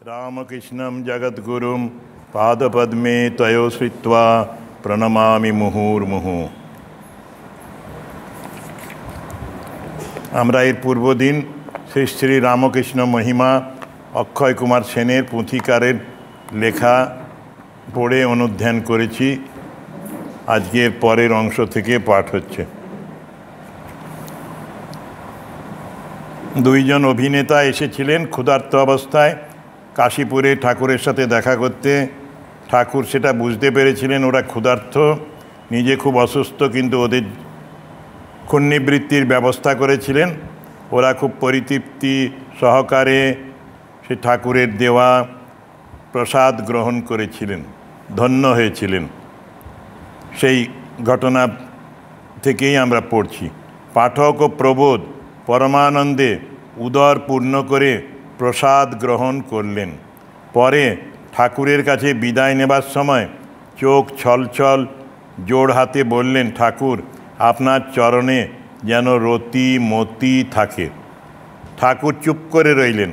रामकृष्णं जगद्गुरुं पादपद्मे तयो श्रित्वा প্রণমামি মুহুর্মুহু। আমরা এর পূর্বদিন শ্রী শ্রী রামকৃষ্ণ মহিমা অক্ষয় কুমার সেনের পুঁথিকারের লেখা পড়ে অনুধ্যান করেছি। আজকের পরের অংশ থেকে পাঠ হচ্ছে। দুইজন অভিনেতা এসেছিলেন ক্ষুধার্ত অবস্থায় কাশীপুরে ঠাকুরের সাথে দেখা করতে। ঠাকুর সেটা বুঝতে পেরেছিলেন ওরা ক্ষুধার্ত, নিজে খুব অসুস্থ, কিন্তু ওদের ক্ষুণ্ণিবৃত্তির ব্যবস্থা করেছিলেন। ওরা খুব পরিতৃপ্তি সহকারে সে ঠাকুরের দেওয়া প্রসাদ গ্রহণ করেছিলেন, ধন্য হয়েছিলেন। সেই ঘটনা থেকেই আমরা পড়ছি। পাঠক ও প্রবোধ পরমানন্দে উদর পূর্ণ করে প্রসাদ গ্রহণ করলেন। পরে ঠাকুরের কাছে বিদায় নেবার সময় চোখ ছলছল জোড় হাতে বললেন, ঠাকুর আপনার চরণে যেন রতি মতি থাকে। ঠাকুর চুপ করে রইলেন,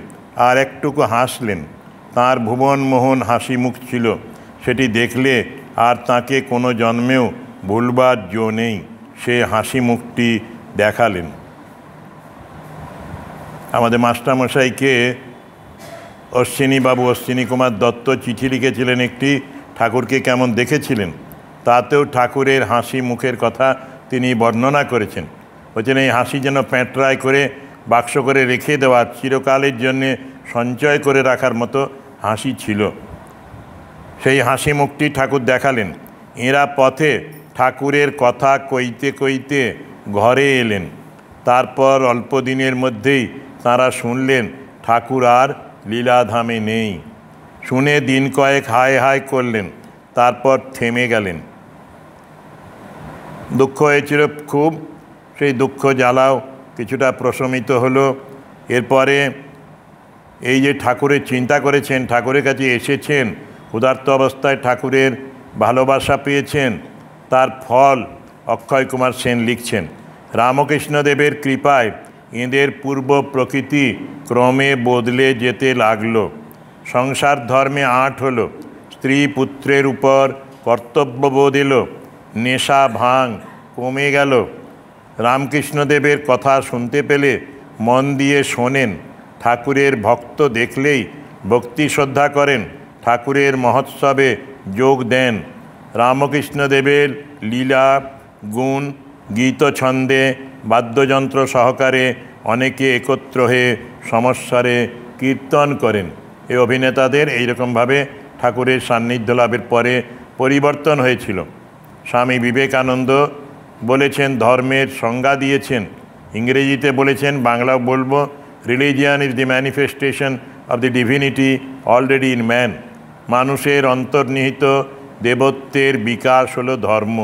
আর একটুকু হাসলেন। তাঁর ভুবনমোহন হাসি মুখ ছিল, সেটি দেখলে আর তাকে কোনো জন্মেও ভুলবার জো নেই। সে হাসি মুখটি দেখালেন। আমাদের মাস্টারমশাইকে অশ্বিনীবাবু, অশ্বিনী কুমার দত্ত চিঠি লিখেছিলেন একটি, ঠাকুরকে কেমন দেখেছিলেন। তাতেও ঠাকুরের হাসি মুখের কথা তিনি বর্ণনা করেছেন। বলছেন এই হাসি যেন প্যাঁটরায় করে বাক্স করে রেখে দেওয়া, চিরকালের জন্যে সঞ্চয় করে রাখার মতো হাসি ছিল। সেই হাসি মুখটি ঠাকুর দেখালেন। এঁরা পথে ঠাকুরের কথা কইতে কইতে ঘরে এলেন। তারপর অল্প দিনের মধ্যেই তাঁরা শুনলেন ঠাকুর আর লীলাধামে নেই। শুনে দিন কয়েক হায় হায় করলেন, তারপর থেমে গেলেন। দুঃখ হয়েছিল খুব, সেই দুঃখ জ্বালাও কিছুটা প্রশমিত হলো। এরপরে এই যে ঠাকুরের চিন্তা করেছেন, ঠাকুরের কাছে এসেছেন, ক্ষুধার্ত অবস্থায় ঠাকুরের ভালোবাসা পেয়েছেন, তার ফল অক্ষয় কুমার সেন লিখছেন। রামকৃষ্ণদেবের কৃপায় এঁদের পূর্ব প্রকৃতি ক্রমে বদলে যেতে লাগলো। সংসার ধর্মে আঁট হলো, স্ত্রী পুত্রের উপর কর্তব্যবোধ এলো, নেশা ভাঙ কমে গেল। রামকৃষ্ণদেবের কথা শুনতে পেলে মন দিয়ে শোনেন, ঠাকুরের ভক্ত দেখলেই ভক্তি শ্রদ্ধা করেন, ঠাকুরের মহোৎসবে যোগ দেন। রামকৃষ্ণদেবের লীলা গুণ গীত ছন্দে বাদ্যযন্ত্র সহকারে অনেকে একত্র হয়ে সমস্বরে কীর্তন করেন। এই অভিনেতাদের এইরকমভাবে ঠাকুরের সান্নিধ্য লাভের পরে পরিবর্তন হয়েছিল। স্বামী বিবেকানন্দ বলেছেন, ধর্মের সংজ্ঞা দিয়েছেন, ইংরেজিতে বলেছেন, বাংলাও বলবো, religion is the manifestation of the divinity already in man. মানুষের অন্তর্নিহিত দেবত্বের বিকাশ হলো ধর্ম।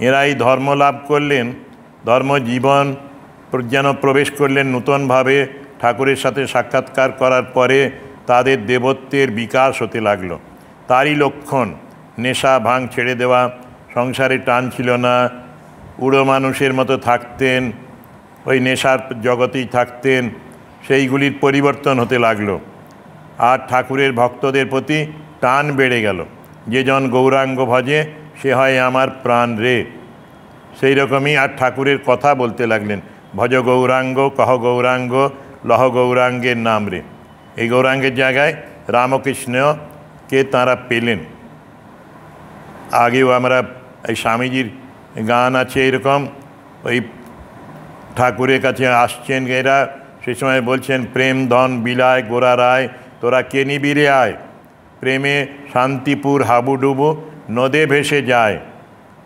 এরাই ধর্ম লাভ করলেন, ধর্মজীবন যেন প্রবেশ করলেন নূতনভাবে। ঠাকুরের সাথে সাক্ষাৎকার করার পরে তাদের দেবত্বের বিকাশ হতে লাগলো। তারই লক্ষণ নেশা ভাঙ ছেড়ে দেওয়া, সংসারে টান ছিল না, উড়ো মানুষের মতো থাকতেন, ওই নেশার জগতেই থাকতেন, সেইগুলির পরিবর্তন হতে লাগলো। আর ঠাকুরের ভক্তদের প্রতি টান বেড়ে গেল। যে জন গৌরাঙ্গ ভজে সে হয় আমার প্রাণ রে, সেই রকমই আর ঠাকুরের কথা বলতে লাগলেন। ভজ গৌরাঙ্গ কহ গৌরাঙ্গ লহ গৌরাঙ্গের নাম রে। এই গৌরাঙ্গের জায়গায় রামকৃষ্ণকে তাঁরা পেলেন। আগেও আমরা এই স্বামীজির গান আছে এরকম, ওই ঠাকুরের কাছে আসছেন এরা, সে সময় বলছেন, প্রেম ধন বিলায় গোরা রায় তোরা কে নিবিরে আয়, প্রেমে শান্তিপুর হাবুডুবু নদে ভেসে যায়।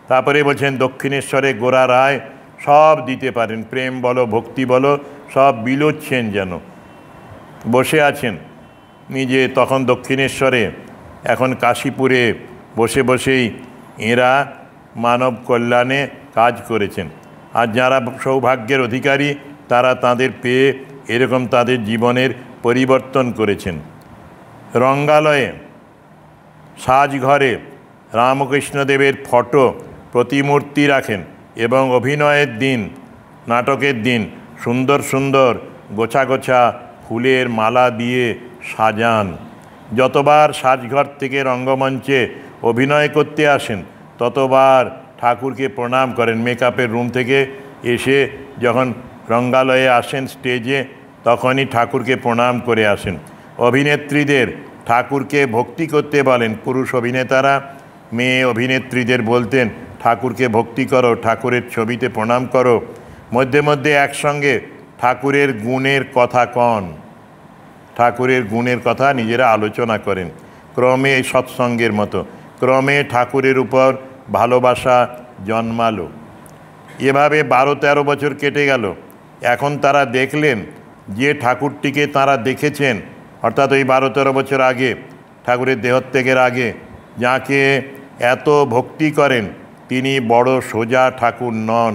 তারপরে বলছেন দক্ষিণেশ্বরে গোরা রায় সব দিতে পারেন, প্রেম বলো ভক্তি বলো সব বিলোচ্ছেন, যেন বসে আছেন নিজে তখন দক্ষিণেশ্বরে, এখন কাশীপুরে বসে বসেই এরা মানব কল্যাণে কাজ করেছেন। আর যারা সৌভাগ্যের অধিকারী তারা তাদের পেয়ে এরকম তাদের জীবনের পরিবর্তন করেছেন। রঙ্গালয়ে সাজঘরে রামকৃষ্ণদেবের ফটো প্রতিমূর্তি রাখেন এবং অভিনয়ের দিন, নাটকের দিন সুন্দর সুন্দর গোছা গোছা ফুলের মালা দিয়ে সাজান। যতবার সাজঘর থেকে রঙ্গমঞ্চে অভিনয় করতে আসেন ততবার ঠাকুরকে প্রণাম করেন। মেকআপের রুম থেকে এসে যখন রঙ্গালয়ে আসেন স্টেজে, তখনই ঠাকুরকে প্রণাম করে আসেন। অভিনেত্রীদের ঠাকুরকে ভক্তি করতে বলেন। পুরুষ অভিনেতারা মেয়ে অভিনেত্রীদের বলতেন, ঠাকুরকে ভক্তি করো, ঠাকুরের ছবিতে প্রণাম করো। মধ্যে মধ্যে একসঙ্গে ঠাকুরের গুণের কথা কন, ঠাকুরের গুণের কথা নিজেরা আলোচনা করেন। ক্রমে এই সৎসঙ্গের মতো ক্রমে ঠাকুরের উপর ভালোবাসা জন্মালো। এভাবে 12-13 বছর কেটে গেল। এখন তারা দেখলেন যে ঠাকুরটিকে তারা দেখেছেন, অর্থাৎ ওই 12-13 বছর আগে ঠাকুরের দেহত্যাগের আগে, যাকে এত ভক্তি করেন তিনি বড় সোজা ঠাকুর নন,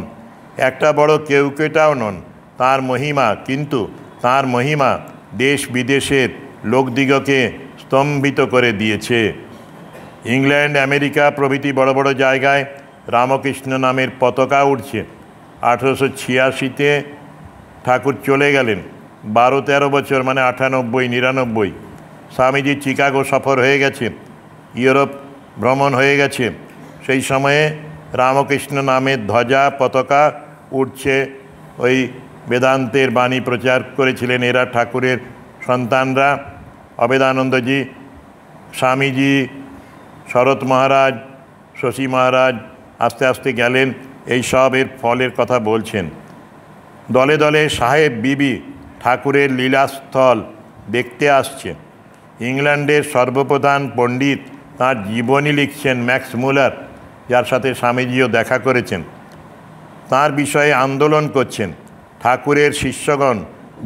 একটা বড় কেউকেটাও নন। তাঁর মহিমা, কিন্তু তাঁর মহিমা দেশ বিদেশের লোকদিগকে স্তম্ভিত করে দিয়েছে। ইংল্যান্ড, আমেরিকা প্রভৃতি বড় বড় জায়গায় রামকৃষ্ণ নামের পতাকা উঠছে। 1886-তে ঠাকুর চলে গেলেন। 12-13 বছর মানে 98-99। স্বামীজি চিকাগো সফর হয়ে গেছে, ইউরোপ ভ্রমণ হয়ে গেছে। সেই সময়ে রামকৃষ্ণ নামের ধ্বজা পতাকা উঠছে। ওই বেদান্তের বাণী প্রচার করেছিলেন এরা ঠাকুরের সন্তানরা, অবেদানন্দজি, স্বামীজি, শরৎ মহারাজ, শশী মহারাজ আস্তে আস্তে গেলেন। এই সব এর ফলের কথা বলছেন। দলে দলে সাহেব বিবি ঠাকুরের লীলাস্থল দেখতে আসছে। ইংল্যান্ডের সর্বপ্রধান পণ্ডিত তাঁর জীবনী লিখছেন, ম্যাক্স মুলার, যার সাথে স্বামীজিও দেখা করেছেন। তাঁর বিষয়ে আন্দোলন করছেন। ঠাকুরের শিষ্যগণ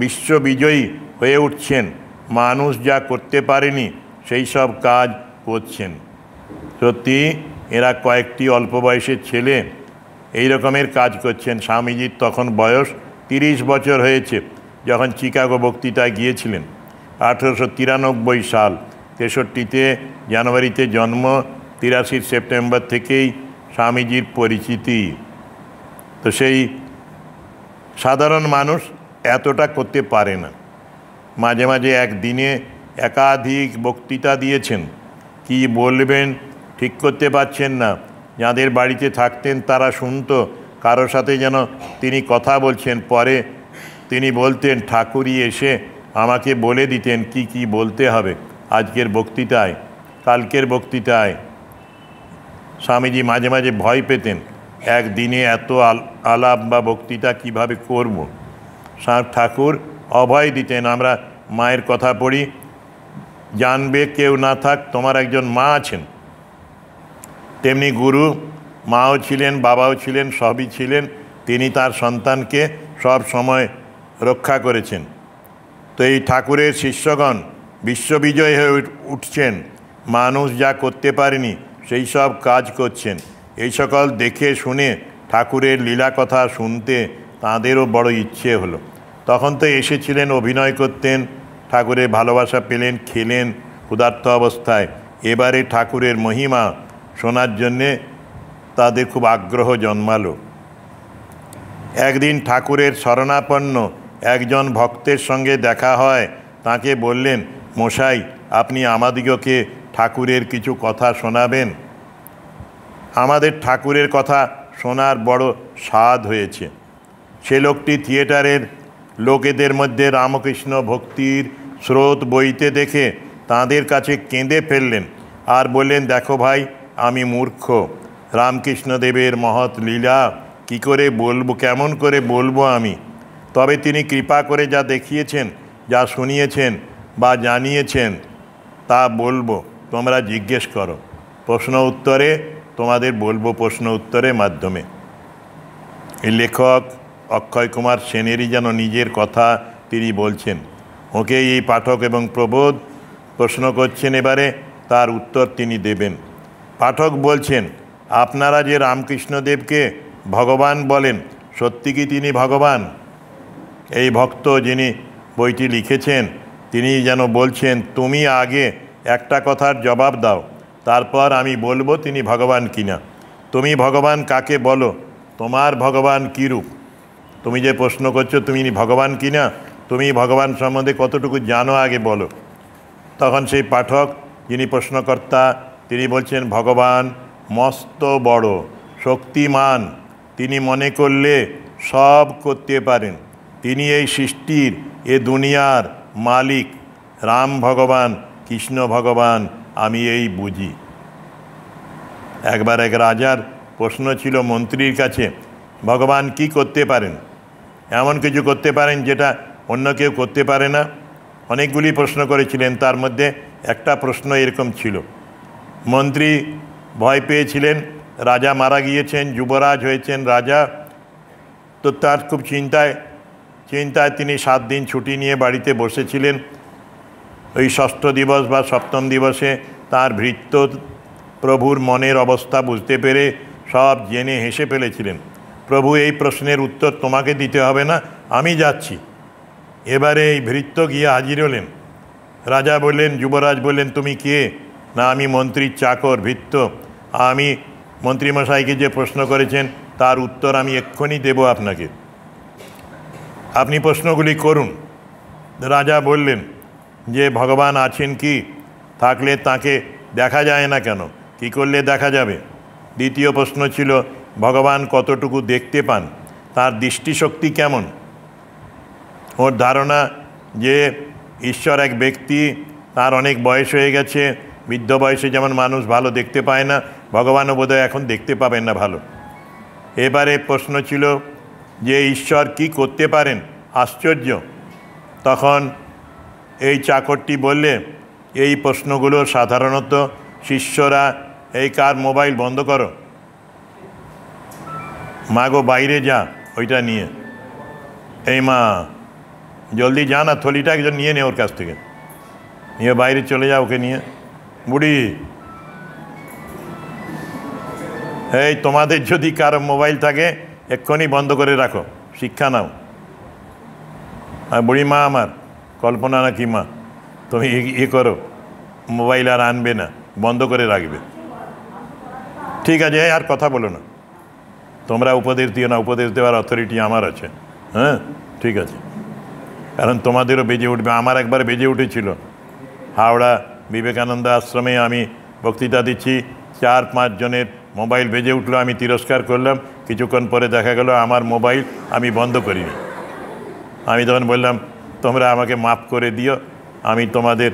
বিশ্ববিজয়ী হয়ে উঠছেন, মানুষ যা করতে পারেনি সেই সব কাজ করছেন। সত্যি এরা কয়েকটি অল্প বয়সের ছেলে এই রকমের কাজ করছেন। স্বামীজির তখন বয়স 30 বছর হয়েছে যখন চিকাগো বক্তৃতায় গিয়েছিলেন। 1893 সাল, 63-তে জানুয়ারিতে জন্ম, 83 সেপ্টেম্বর থেকেই স্বামীজির পরিচিতি। তো সেই সাধারণ মানুষ এতটা করতে পারে না। মাঝে মাঝে একদিনে একাধিক বক্তৃতা দিয়েছেন, কি বলবেন ঠিক করতে পারছেন না। যাদের বাড়িতে থাকতেন তারা শুনতো কারোর সাথে যেন তিনি কথা বলছেন। পরে তিনি বলতেন, ঠাকুরই এসে আমাকে বলে দিতেন কি কি বলতে হবে আজকের বক্তৃতায়, কালকের বক্তৃতায়। স্বামীজি মাঝে মাঝে ভয় পেতেন, একদিনে এত আলাপ বা বক্তৃতা কিভাবে করব। ঠাকুর অভয় দিতেন। আমরা মায়ের কথা পড়ি, জানবে কেউ না থাক তোমার একজন মা আছেন। তেমনি গুরু, মাও ছিলেন, বাবাও ছিলেন, সবই ছিলেন। তিনি তার সন্তানকে সব সময় রক্ষা করেছেন। তো এই ঠাকুরের শিষ্যগণ বিশ্ববিজয় হয়ে উঠছেন, মানুষ যা করতে পারেনি সেই সব কাজ করছেন। এই সকল দেখে শুনে ঠাকুরের লীলা কথা শুনতে তাঁদেরও বড় ইচ্ছে হলো। তখন তো এসেছিলেন, অভিনয় করতেন, ঠাকুরের ভালোবাসা পেলেন, খেলেন ক্ষুধার্ত অবস্থায়। এবারে ঠাকুরের মহিমা শোনার জন্যে তাদের খুব আগ্রহ জন্মালো। একদিন ঠাকুরের শরণাপন্ন একজন ভক্তের সঙ্গে দেখা হয়। তাকে বললেন, মশাই, আপনি আমাদিগকে ঠাকুরের কিছু কথা শোনাবেন। আমাদের ঠাকুরের কথা শোনার বড় স্বাদ হয়েছে। সে লোকটি থিয়েটারের লোকেদের মধ্যে রামকৃষ্ণ ভক্তির স্রোত বইতে দেখে তাঁদের কাছে কেঁদে ফেললেন আর বললেন, দেখো ভাই, আমি মূর্খ, রামকৃষ্ণদেবের মহৎ লীলা কি করে বলবো, কেমন করে বলবো আমি। তবে তিনি কৃপা করে যা দেখিয়েছেন, যা শুনিয়েছেন বা জানিয়েছেন তা বলবো, তোমরা জিজ্ঞেস করো, প্রশ্ন উত্তরে তোমাদের বলবো, প্রশ্ন উত্তরের মাধ্যমে। এই লেখক অক্ষয় কুমার সেনেরই যেন নিজের কথা তিনি বলছেন। ওকে এই পাঠক এবং প্রবোধ প্রশ্ন করছেন, এবারে তার উত্তর তিনি দেবেন। পাঠক বলছেন, আপনারা যে রামকৃষ্ণদেবকে ভগবান বলেন, সত্যি কি তিনি ভগবান? এই ভক্ত যিনি বইটি লিখেছেন তিনি যেন বলছেন, তুমি আগে একটা কথার জবাব দাও, তারপর আমি বলবো তিনি ভগবান কিনা। তুমি ভগবান কাকে বলো? তোমার ভগবান কী রূপ? তুমি যে প্রশ্ন করছো তুমি ভগবান কিনা, তুমি ভগবান সম্বন্ধে কতটুকু জানো আগে বলো। তখন সেই পাঠক, যিনি প্রশ্নকর্তা, তিনি বলছেন, ভগবান মস্ত বড় শক্তিমান, তিনি মনে করলে সব করতে পারেন, তিনি এই সৃষ্টির, এ দুনিয়ার মালিক, রাম ভগবান, কৃষ্ণ ভগবান, আমি এই বুঝি। একবার এক রাজার প্রশ্ন ছিল মন্ত্রীর কাছে, ভগবান কি করতে পারেন? এমন কিছু করতে পারেন যেটা অন্য কেউ করতে পারে না? অনেকগুলি প্রশ্ন করেছিলেন, তার মধ্যে একটা প্রশ্ন এরকম ছিল। মন্ত্রী ভয় পেয়েছিলেন, রাজা মারা গিয়েছেন, যুবরাজ হয়েছেন রাজা, তো তার খুব চিন্তায় তিনি 7 দিন ছুটি নিয়ে বাড়িতে বসেছিলেন। ওই 6ষ্ঠ দিবস বা 7ম দিবসে তার ভৃত্য প্রভুর মনের অবস্থা বুঝতে পেরে সব জেনে হেসে ফেলেছিলেন। প্রভু, এই প্রশ্নের উত্তর তোমাকে দিতে হবে না, আমি যাচ্ছি। এবারে এই ভৃত্য গিয়ে হাজির হলেন। রাজা বললেন, যুবরাজ বললেন, তুমি কে? না, আমি মন্ত্রীর চাকর, ভৃত্য। আমি মন্ত্রীমশাইকে যে প্রশ্ন করেছেন তার উত্তর আমি এক্ষুনি দেব আপনাকে, আপনি প্রশ্নগুলি করুন। রাজা বললেন যে ভগবান আছেন কি? থাকলে তাকে দেখা যায় না কেন? কি করলে দেখা যাবে? দ্বিতীয় প্রশ্ন ছিল, ভগবান কতটুকু দেখতে পান? তার দৃষ্টিশক্তি কেমন? ওর ধারণা যে ঈশ্বর এক ব্যক্তি, তার অনেক বয়স হয়ে গেছে, বৃদ্ধ বয়সে যেমন মানুষ ভালো দেখতে পায় না, ভগবানও বোধহয় এখন দেখতে পাবেন না ভালো। এবারে প্রশ্ন ছিল যে ঈশ্বর কি করতে পারেন? আশ্চর্য। তখন এই চাকরটি বললে, এই প্রশ্নগুলো সাধারণত শিষ্যরা, এই কার মোবাইল বন্ধ করো, মা গো বাইরে যা ওইটা নিয়ে, এই মা জলদি যা না, থলিটা একজন নিয়ে নে ওর কাছ থেকে, নিয়ে বাইরে চলে যা ওকে নিয়ে। বুড়ি, এই তোমাদের যদি কারো মোবাইল থাকে এক্ষুনি বন্ধ করে রাখো, শিক্ষা নাও। আর বুড়ি মা আমার, কল্পনা না কি মা, তুমি করো, মোবাইল আর আনবে না, বন্ধ করে রাখবে। ঠিক আছে, আর কথা বলো না, তোমরা উপদেশ দিও না, উপদেশ দেওয়ার অথরিটি আমার আছে। হ্যাঁ, ঠিক আছে, কারণ তোমাদেরও বেজে উঠবে। আমার একবার বেজে উঠেছিল, হাওড়া বিবেকানন্দ আশ্রমে আমি বক্তৃতা দিচ্ছি, 4-5 জনের মোবাইল বেজে উঠলো, আমি তিরস্কার করলাম। কিছুক্ষণ পরে দেখা গেল আমার মোবাইল আমি বন্ধ করিনি। আমি তখন বললাম, তোমরা আমাকে মাফ করে দিও, আমি তোমাদের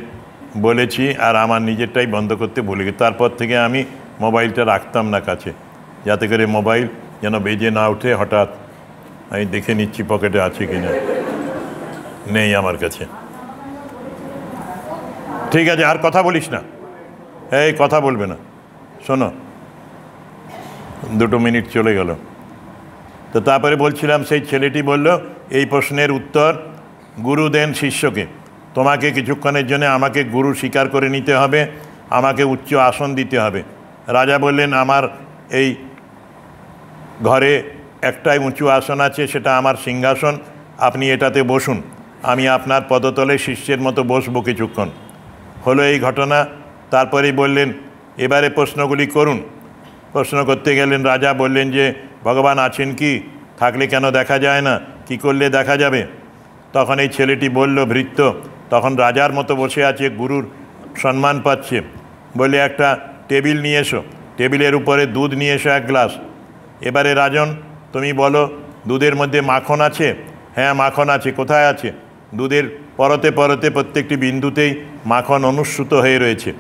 বলেছি আর আমার নিজেরটাই বন্ধ করতে ভুলে গেছি। তারপর থেকে আমি মোবাইলটা রাখতাম না কাছে, যাতে করে মোবাইল যেন বেজে না উঠে। হঠাৎ আমি দেখে নিচ্ছি পকেটে আছে কিনা, নেই আমার কাছে। ঠিক আছে, আর কথা বলিস না, এই কথা বলবে না, শোনো। 2 মিনিট চলে গেল। তো তারপরে বলছিলাম, সেই ছেলেটি বলল, এই প্রশ্নের উত্তর গুরু দেন শিষ্যকে। তোমাকে কিছুক্ষণের জন্য আমাকে গুরু স্বীকার করে নিতে হবে, আমাকে উচ্চ আসন দিতে হবে। রাজা বললেন, আমার এই ঘরে একটাই উঁচু আসন আছে, সেটা আমার সিংহাসন, আপনি এটাতে বসুন, আমি আপনার পদতলে শিষ্যের মতো বসবো কিছুক্ষণ। হলো এই ঘটনা। তারপরেই বললেন, এবারে প্রশ্নগুলি করুন। প্রশ্ন করতে গেলেন। রাজা বললেন যে ভগবান আছেন কি? থাকলে কেন দেখা যায় না? কি করলে দেখা যাবে? তখন এই ছেলেটি বলল, ভৃত্য তখন রাজার মতো বসে আছে, গুরুর সম্মান পাচ্ছে, বলে একটা টেবিল নিয়ে এসো, টেবিলের উপরে দুধ নিয়ে এসো 1 গ্লাস। এবারে রাজন, তুমি বলো, দুধের মধ্যে মাখন আছে? হ্যাঁ মাখন আছে। কোথায় আছে? দুধের পরতে পরতে প্রত্যেকটি বিন্দুতেই মাখন অনুস্যূত হয়ে রয়েছে।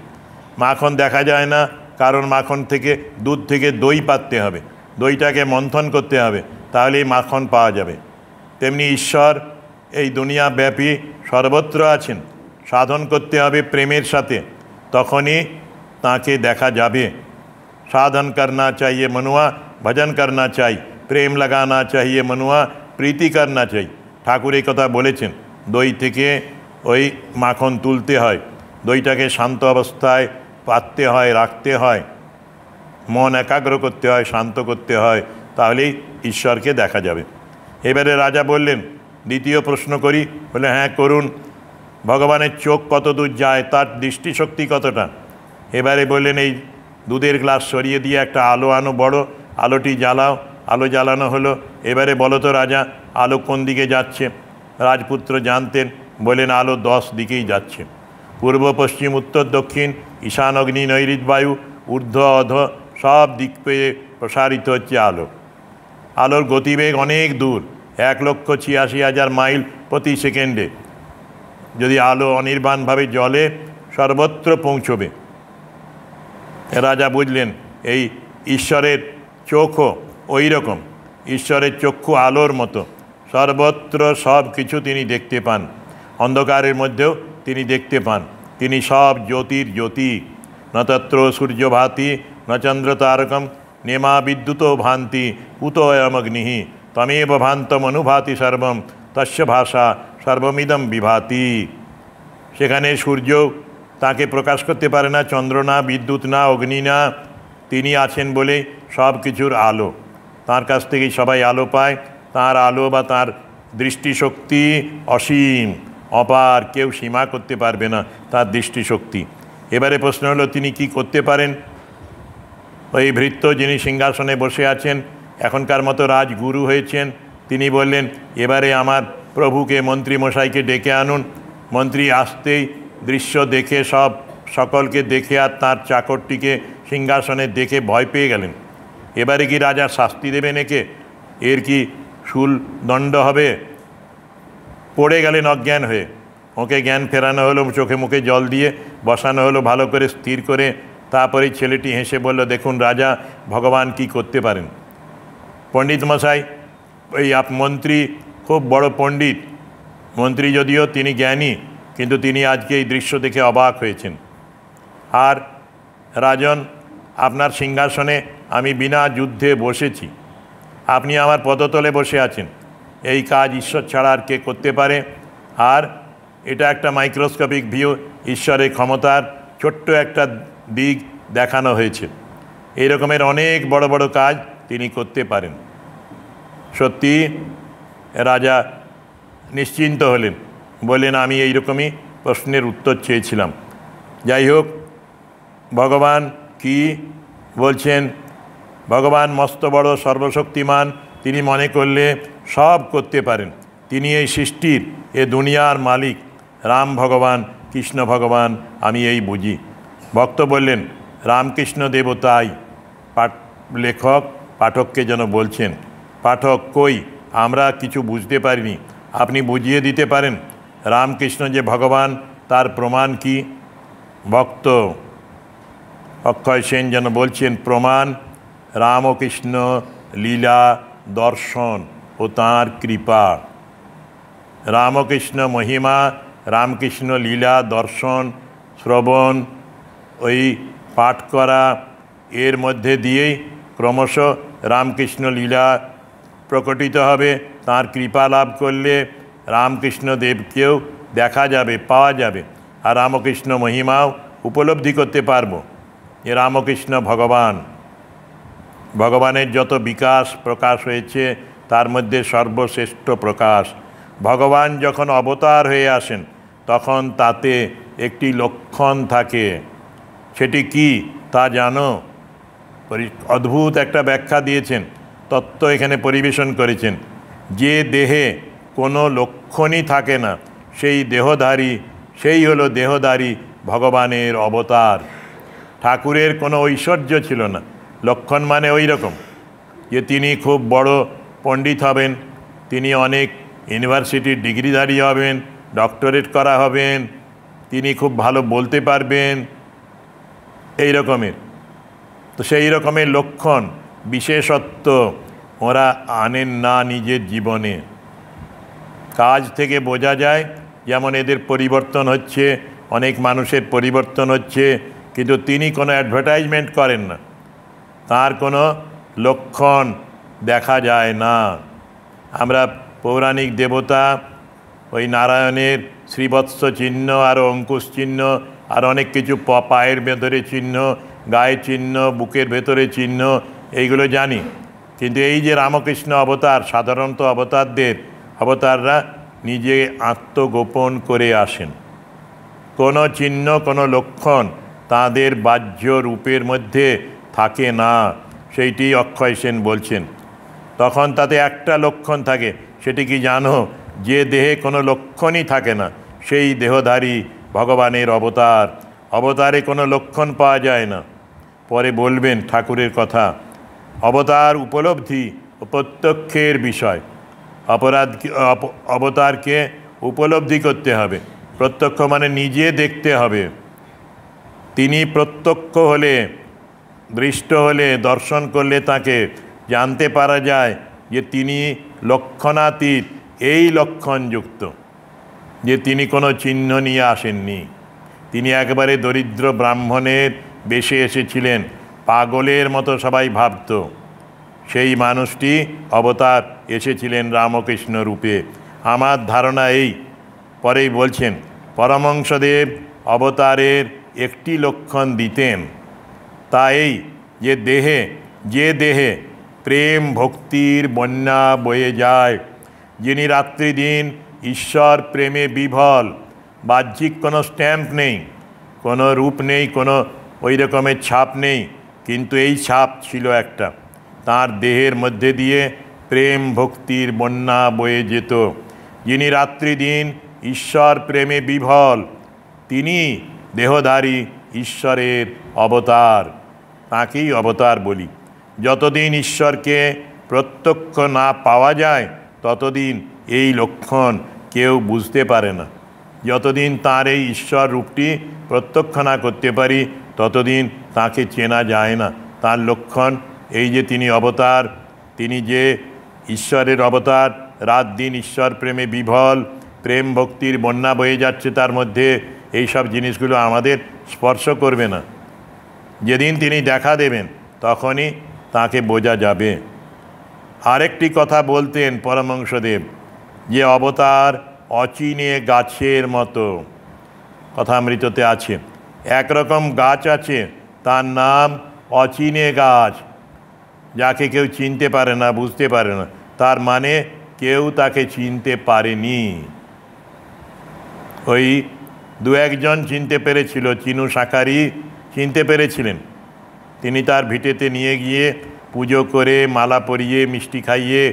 মাখন দেখা যায় না, কারণ মাখন থেকে, দুধ থেকে দই পাততে হবে, দইটাকে মন্থন করতে হবে, তাহলেই মাখন পাওয়া যাবে। তেমনি ঈশ্বর এই দুনিয়া ব্যাপী সর্বত্র আছেন, সাধন করতে হবে প্রেমের সাথে, তখনই তাকে দেখা যাবে। সাধন করনা চাইয়ে মনুয়া, ভজন করনা চাই, প্রেম লাগানা চাইয়ে মনুয়া, প্রীতি করনা চাই। ঠাকুর এই কথা বলেছেন। দই থেকে ওই মাখন তুলতে হয়, দইটাকে শান্ত অবস্থায় পাততে হয়, রাখতে হয়, মন একাগ্র করতে হয়, শান্ত করতে হয়, তাহলেই ঈশ্বরকে দেখা যাবে। এবারে রাজা বললেন, দ্বিতীয় প্রশ্ন করি? বলে হ্যাঁ করুন। ভগবানের চোখ কত দূর যায়, তার দৃষ্টিশক্তি কতটা? এবারে বললেন, এই দুধের গ্লাস সরিয়ে দিয়ে একটা আলো আনো, বড় আলোটি জ্বালাও। আলো জ্বালানো হলো। এবারে বলো তো রাজা, আলো কোন দিকে যাচ্ছে? রাজপুত্র জানতেন, বলেন আলো 10 দিকেই যাচ্ছে। পূর্ব পশ্চিম উত্তর দক্ষিণ ঈশান অগ্নি নৈঋত বায়ু ঊর্ধ্ব অধ সব দিক পেয়ে প্রসারিত হচ্ছে আলো। আলোর গতিবেগ অনেক দূর, 1,86,000 মাইল প্রতি সেকেন্ডে। যদি আলো অনির্বাণভাবে জ্বলে সর্বত্র পৌঁছবে। রাজা বুঝলেন এই ঈশ্বরের চোখও ওই রকম, ঈশ্বরের চক্ষু আলোর মতো, সর্বত্র সব কিছু তিনি দেখতে পান, অন্ধকারের মধ্যেও তিনি দেখতে পান। তিনি সব জ্যোতির জ্যোতি। ন তত্র সূর্য ভাতি ন চন্দ্র তারকম নেমা বিদ্যুৎ ভান্তি কুতোয়মগ্নিঃ তমেব ভান্তমনুভাতি সর্বম তস্য ভাষা সর্বমিদম বিভাতি। সেখানে সূর্য তাকে প্রকাশ করতে পারে না, চন্দ্র না, বিদ্যুৎ না, অগ্নি না, তিনি আছেন বলে সব কিছুর আলো। তার কাছ থেকেই সবাই আলো পায়। তার আলো বা তার দৃষ্টিশক্তি অসীম, অপার, কেউ সীমা করতে পারবে না তার দৃষ্টিশক্তি। এবারে প্রশ্ন হলো তিনি কি করতে পারেন? ওই ভৃত্য যিনি সিংহাসনে বসে আছেন, এখনকার মতো রাজগুরু হয়েছেন, তিনি বললেন এবারে আমার প্রভুকে, মন্ত্রীমশাইকে ডেকে আনুন। মন্ত্রী আসতেই দৃশ্য দেখে সকলকে দেখে আর তার চাকরটিকে সিংহাসনে দেখে ভয় পেয়ে গেলেন। এবারে কি রাজা শাস্তি দেবেন একে? এর কি শুল দণ্ড হবে? পড়ে গেলেন অজ্ঞান হয়ে। ওকে জ্ঞান ফেরানো হলো, চোখে মুখে জল দিয়ে বসানো হলো ভালো করে স্থির করে। তারপরে ছেলেটি হেসে বলল, দেখুন রাজা, ভগবান কি করতে পারেন। পণ্ডিত মশাই, ওই মন্ত্রী খুব বড় পণ্ডিত, মন্ত্রী যদিও তিনি জ্ঞানী, কিন্তু তিনি আজকে এই দৃশ্য দেখে অবাক হয়েছেন। আর রাজন, আপনার সিংহাসনে আমি বিনা যুদ্ধে বসেছি, আপনি আমার পদতলে বসে আছেন। এই কাজ ঈশ্বর ছাড়া আর কে করতে পারে? আর এটা একটা মাইক্রোস্কোপিক ভিউ, ঈশ্বরের ক্ষমতার ছোট্ট একটা দিক দেখানো হয়েছে। এই রকমের অনেক বড় বড় কাজ তিনি করতে পারেন। সত্যি রাজা নিশ্চিন্ত হলেন, বললেন আমি এইরকমই প্রশ্নের উত্তর চেয়েছিলাম। যাই হোক, ভগবান কি বলছেন? ভগবান মস্ত বড় সর্বশক্তিমান, তিনি মনে করলে সব করতে পারেন। তিনি এই সৃষ্টির, এ দুনিয়ার মালিক। রাম ভগবান, কৃষ্ণ ভগবান, আমি এই বুঝি। ভক্ত বললেন, রামকৃষ্ণ দেবতাই। লেখক পাঠককে যেন বলছেন, পাঠক কই, আমরা কিছু বুঝতে পারিনি, আপনি বুঝিয়ে দিতে পারেন রামকৃষ্ণ যে ভগবান, তার প্রমাণ কি? ভক্ত অক্ষয় সেন যেন বলছেন, প্রমাণ রামকৃষ্ণ লীলা দর্শন ও তাঁর কৃপা। রামকৃষ্ণ মহিমা, রামকৃষ্ণ লীলা দর্শন, শ্রবণ, ওই পাঠ করা, এর মধ্যে দিয়েই ক্রমশ রামকৃষ্ণ লীলা প্রকটিত হবে। তাঁর কৃপা লাভ করলে রামকৃষ্ণ দেবকেও দেখা যাবে, পাওয়া যাবে, আর রামকৃষ্ণ মহিমাও উপলব্ধি করতে পারব। এ রামকৃষ্ণ ভগবান, ভগবানের যত বিকাশ প্রকাশ হয়েছে তার মধ্যে সর্বশ্রেষ্ঠ প্রকাশ। ভগবান যখন অবতার হয়ে আসেন তখন তাতে একটি লক্ষণ থাকে। সেটি কি তা জানো? অদ্ভুত একটা ব্যাখ্যা দিয়েছেন, তত্ত্ব এখানে পরিবেশন করেছেন। যে দেহে কোনো লক্ষণই থাকে না সেই হলো দেহধারী ভগবানের অবতার। ঠাকুরের কোনো ঐশ্বর্য ছিল না। লক্ষণ মানে ওই রকম যে তিনি খুব বড় পণ্ডিত হবেন, তিনি অনেক ইউনিভার্সিটির ডিগ্রিধারী হবেন, ডক্টরেট করা হবেন, তিনি খুব ভালো বলতে পারবেন, এই রকমের। তো সেই রকমের লক্ষণ, বিশেষত্ব ওরা আনেন না নিজের জীবনে। কাজ থেকে বোঝা যায় যেমন এদের পরিবর্তন হচ্ছে, অনেক মানুষের পরিবর্তন হচ্ছে, কিন্তু তিনি কোনো অ্যাডভার্টাইজমেন্ট করেন না, তার কোনো লক্ষণ দেখা যায় না। আমরা পৌরাণিক দেবতা, ওই নারায়ণের শ্রীবৎস চিহ্ন আর অঙ্কুশ চিহ্ন আর অনেক কিছু পায়ের ভেতরে চিহ্ন, গায়ে চিহ্ন, বুকের ভেতরে চিহ্ন, এইগুলো জানি। কিন্তু এই যে রামকৃষ্ণ অবতার, সাধারণত অবতাররা নিজে আত্মগোপন করে আসেন। কোনো চিহ্ন, কোনো লক্ষণ তাঁদের বাহ্য রূপের মধ্যে থাকে না। সেইটি অক্ষয় সেন বলছেন। তখন তাতে একটা লক্ষণ থাকে, সেটি কি জানো? যে দেহে কোনো লক্ষণই থাকে না সেই দেহধারী ভগবানের অবতার। অবতারে কোনো লক্ষণ পাওয়া যায় না। পরে বলবেন ঠাকুরের কথা। অবতার উপলব্ধি ও প্রত্যক্ষের বিষয়। অবতারকে উপলব্ধি করতে হবে। প্রত্যক্ষ মানে নিজে দেখতে হবে। তিনি প্রত্যক্ষ হলে, দৃষ্ট হলে, দর্শন করলে তাকে জানতে পারা যায় যে তিনি লক্ষণাতীত, এই লক্ষণযুক্ত, যে তিনি কোনো চিহ্ন নিয়ে আসেননি। তিনি একেবারে দরিদ্র ব্রাহ্মণের বেশে এসেছিলেন, পাগলের মতো সবাই ভাবত। সেই মানুষটি অবতার এসেছিলেন রামকৃষ্ণ রূপে। আমার ধারণা এই, পরেই বলছেন পরমহংসদেব অবতারের একটি লক্ষণ দিতেন, তা এই যে দেহে প্রেম ভক্তির বন্যা বয়ে যায়, যিনি রাত্রিদিন ঈশ্বর প্রেমে বিভল। বাহ্যিক কোনো স্ট্যাম্প নেই, কোনো রূপ নেই, কোনো ওই রকমের ছাপ নেই, কিন্তু এই ছাপ ছিল একটা। তার দেহের মধ্যে দিয়ে প্রেম ভক্তির বন্যা বয়ে যেত। যিনি রাত্রিদিন ঈশ্বর প্রেমে বিভল, তিনি দেহধারী ঈশ্বরের অবতার, তাকেই অবতার বলি। যতদিন ঈশ্বরকে প্রত্যক্ষ না পাওয়া যায় ততদিন এই লক্ষণ কেউ বুঝতে পারে না। যতদিন তার এই ঈশ্বর রূপটি প্রত্যক্ষ না করতে পারি ততদিন তাকে চেনা যায় না। তার লক্ষণ এই যে তিনি অবতার, তিনি যে ঈশ্বরের অবতার, রাত দিন ঈশ্বর প্রেমে বিভল, প্রেম ভক্তির বন্যা বয়ে যাচ্ছে তার মধ্যে, এই সব জিনিসগুলো আমাদের স্পর্শ করবে না। যেদিন তিনি দেখা দেবেন তখনই তাকে বোঝা যাবে। আরেকটি কথা বলতেন পরমহংসদেব, যে অবতার অচিনে গাছের মতো। কথামৃততে আছে, একরকম গাছ আছে, তার নাম অচিনে গাছ, যাকে কেউ চিনতে পারে না, বুঝতে পারে না। তার মানে কেউ তাকে চিনতে পারেনি। ওই দু একজন চিনতে পেরেছিল, চিনু শাঁখারি চিনতে পেরেছিলেন। তিনি তার ভিটেতে নিয়ে গিয়ে পুজো করে, মালা পরিয়ে, মিষ্টি খাইয়ে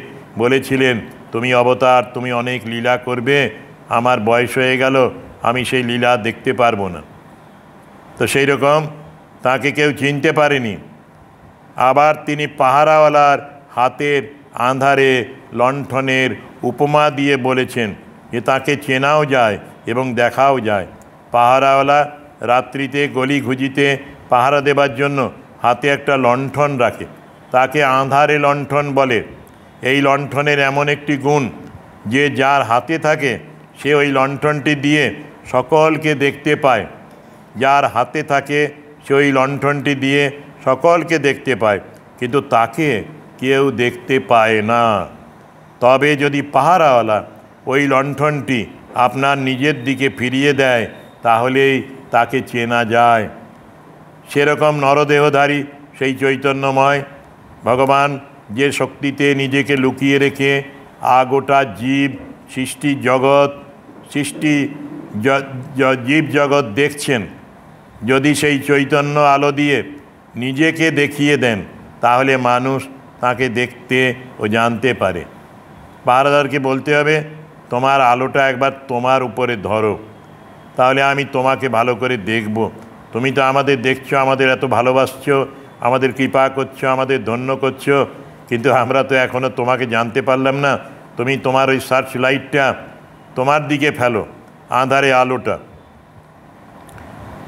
বলেছিলেন, তুমি অবতার, তুমি অনেক লীলা করবে, আমার বয়স হয়ে গেল, আমি সেই লীলা দেখতে পারবো না। তো সেই রকম তাকে কেউ চিনতে পারেনি। আবার তিনি পাহারাওয়ালার হাতের আঁধারে লণ্ঠনের উপমা দিয়ে বলেছেন যে তাকে চেনাও যায় এবং দেখাও যায়। পাহারাওয়ালা রাত্রিতে গলি ঘুজিতে পাহারা দেবার জন্য হাতে একটা লণ্ঠন রাখে, তাকে আঁধারে লণ্ঠন বলে। এই লণ্ঠনের এমন একটি গুণ যে যার হাতে থাকে সে ওই লণ্ঠনটি দিয়ে সকলকে দেখতে পায়। যার হাতে থাকে সে ওই লণ্ঠনটি দিয়ে সকলকে দেখতে পায়, কিন্তু তাকে কেউ দেখতে পায় না। তবে যদি পাহারাওয়ালা ওই লণ্ঠনটি আপনার নিজের দিকে ফিরিয়ে দেয় তাহলেই তাকে চেনা যায়। সেরকম নরদেহধারী সেই চৈতন্যময় ভগবান যে শক্তিতে নিজেকে লুকিয়ে রেখে গোটা জীব জীব জগৎ দেখছেন, যদি সেই চৈতন্য আলো দিয়ে নিজেকে দেখিয়ে দেন তাহলে মানুষ তাকে দেখতে ও জানতে পারে। পাহারাদারকে বলতে হবে, তোমার আলোটা একবার তোমার উপরে ধরো, তাহলে আমি তোমাকে ভালো করে দেখব। তুমি তো আমাদের দেখছো, আমাদের এত ভালোবাসছো, আমাদের কৃপা করছো, আমাদের ধন্য করছো, কিন্তু আমরা তো এখনও তোমাকে জানতে পারলাম না। তুমি তোমার ওই সার্চ লাইটটা তোমার দিকে ফেলো, আঁধারে আলোটা।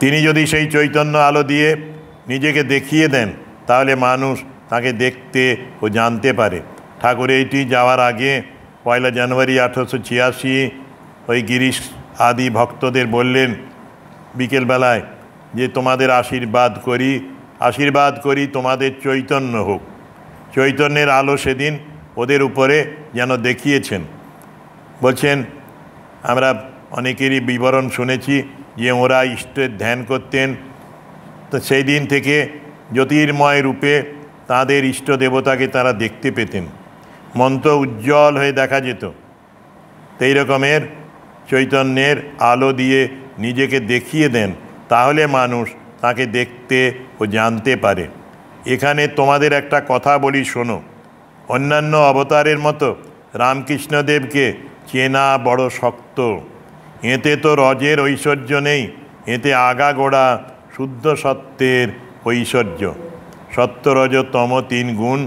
তিনি যদি সেই চৈতন্য আলো দিয়ে নিজেকে দেখিয়ে দেন তাহলে মানুষ তাকে দেখতে ও জানতে পারে। ঠাকুর এইটি যাওয়ার আগে 1 জানুয়ারি 1886 ওই গিরিশ আদি ভক্তদের বললেন বিকেলবেলায় যে তোমাদের আশীর্বাদ করি তোমাদের চৈতন্য হোক। চৈতন্যের আলো সেদিন ওদের উপরে যেন দেখিয়েছেন। বলছেন, আমরা অনেকেরই বিবরণ শুনেছি যে ওরা ইষ্টের ধ্যান করতেন, তো সেই দিন থেকে জ্যোতির্ময় রূপে তাদের ইষ্ট দেবতাকে তারা দেখতে পেতেন, মন্ত্র উজ্জ্বল হয়ে দেখা যেত। এই রকমের চৈতন্যের আলো দিয়ে নিজেকে দেখিয়ে দেন, তাহলে মানুষ তাকে দেখতে ও জানতে পারে। এখানে তোমাদের একটা কথা বলি শোনো। অন্যান্য অবতারের মতো রামকৃষ্ণদেবকে চেনা বড় শক্ত। এতে তো রজের ঐশ্বর্য নেই, এতে আগাগোড়া শুদ্ধ সত্যের ঐশ্বর্য। সত্য রজ তম 3 গুণ।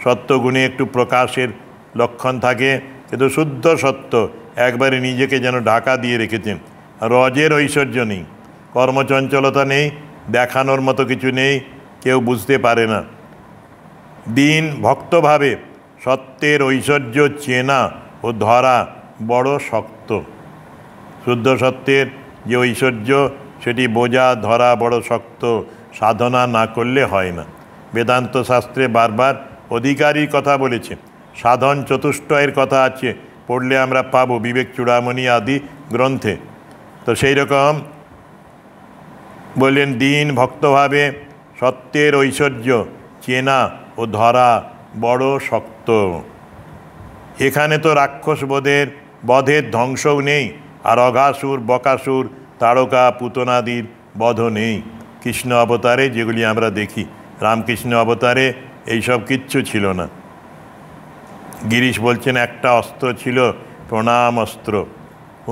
সত্যগুণে একটু প্রকাশের লক্ষণ থাকে, কিন্তু শুদ্ধ সত্য একবারে নিজেকে যেন ঢাকা দিয়ে রেখেছেন। রজের ঐশ্বর্য নেই, কর্মচঞ্চলতা নেই, দেখানোর মতো কিছু নেই, কেউ বুঝতে পারে না। দিন ভক্তভাবে সত্যের ঐশ্বর্য চেনা ও ধরা বড় শক্ত। শুদ্ধ সত্যের যে ঐশ্বর্য সেটি বোঝা ধরা বড় শক্ত, সাধনা না করলে হয় না। বেদান্ত শাস্ত্রে বারবার অধিকারীর কথা বলেছে, সাধন চতুষ্টয়ের কথা আছে, পড়লে আমরা পাবো বিবেক চূড়ামণি আদি গ্রন্থে। তো সেই রকম বললেন দিন ভক্তভাবে সত্যের ঐশ্বর্য চেনা ও ধরা বড় শক্ত। এখানে তো রাক্ষস বধের ধ্বংসও নেই, আর অঘাসুর বকাসুর তারকা পুতনাদির বধও নেই। কৃষ্ণ অবতারে যেগুলি আমরা দেখি, রামকৃষ্ণ অবতারে এইসব কিচ্ছু ছিল না। গিরিশ বলছেন একটা অস্ত্র ছিল, প্রণাম অস্ত্র।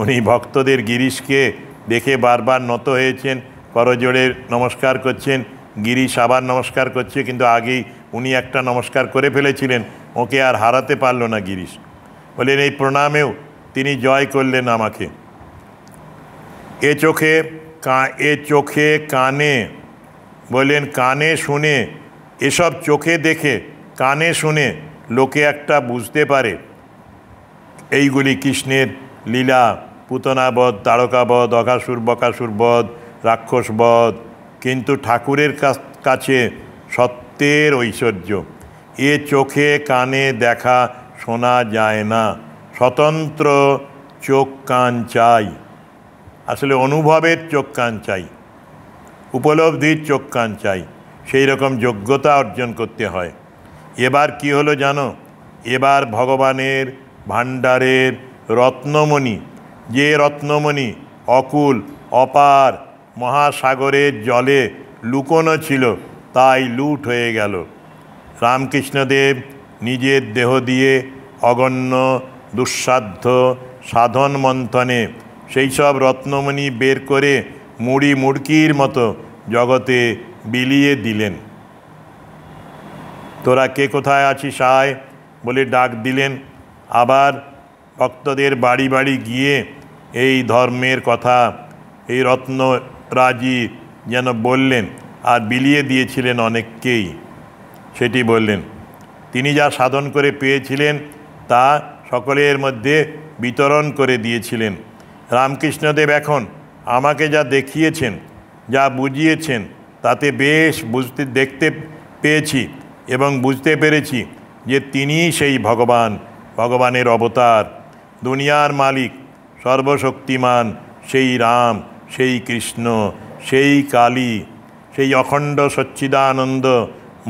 উনি ভক্তদের গিরিশকে দেখে বারবার নত হয়েছেন, করজোড়ে নমস্কার করছেন। গিরিশ আবার নমস্কার করছে, কিন্তু আগেই উনি একটা নমস্কার করে ফেলেছিলেন, ওকে আর হারাতে পারল না গিরিশ। বললেন এই প্রণামেও তিনি জয় করলেন আমাকে। এ চোখে কানে, বললেন কানে শুনে, এসব চোখে দেখে কানে শুনে লোকে একটা বুঝতে পারে এইগুলি কৃষ্ণের লীলা, পুতনাবধ, তারকাবধ, অঘাসুর বকাসুর বধ, রাক্ষস বধ। কিন্তু ঠাকুরের কাছে সত্যের ঐশ্বর্য এ চোখে কানে দেখা শোনা যায় না। স্বতন্ত্র চোখ কান চাই, আসলে অনুভবের চোখ কান চাই, উপলব্ধির চোখ কান চাই। সেই রকম যোগ্যতা অর্জন করতে হয়। এবার কি হলো জানো? এবার ভগবানের ভাণ্ডারের রত্নমণি, যে রত্নমণি অকুল অপার মহাসাগরের জলে লুকোনো ছিল, তাই লুট হয়ে গেল। রামকৃষ্ণদেব নিজের দেহ দিয়ে অগণ্য দুঃসাধ্য সাধন মন্থনে সেই সব রত্নমণি বের করে মুড়ি মুড়কির মতো জগতে বিলিয়ে দিলেন। তোরা কে কোথায় আছিস আয় বলে ডাক দিলেন। আবার ভক্তদের বাড়ি বাড়ি গিয়ে এই ধর্মের কথা, এই রত্নরাজি যেন বললেন, আর বিলিয়ে দিয়েছিলেন অনেককেই। সেটি বললেন, তিনি যা সাধন করে পেয়েছিলেন তা সকলের মধ্যে বিতরণ করে দিয়েছিলেন। রামকৃষ্ণদেব এখন আমাকে যা দেখিয়েছেন, যা বুঝিয়েছেন, তাতে বেশ দেখতে পেয়েছি এবং বুঝতে পেরেছি যে তিনিই সেই ভগবান, ভগবানের অবতার, দুনিয়ার মালিক, সর্বশক্তিমান, সেই রাম, সেই কৃষ্ণ, সেই কালী, সেই অখণ্ড সচ্চিদানন্দ,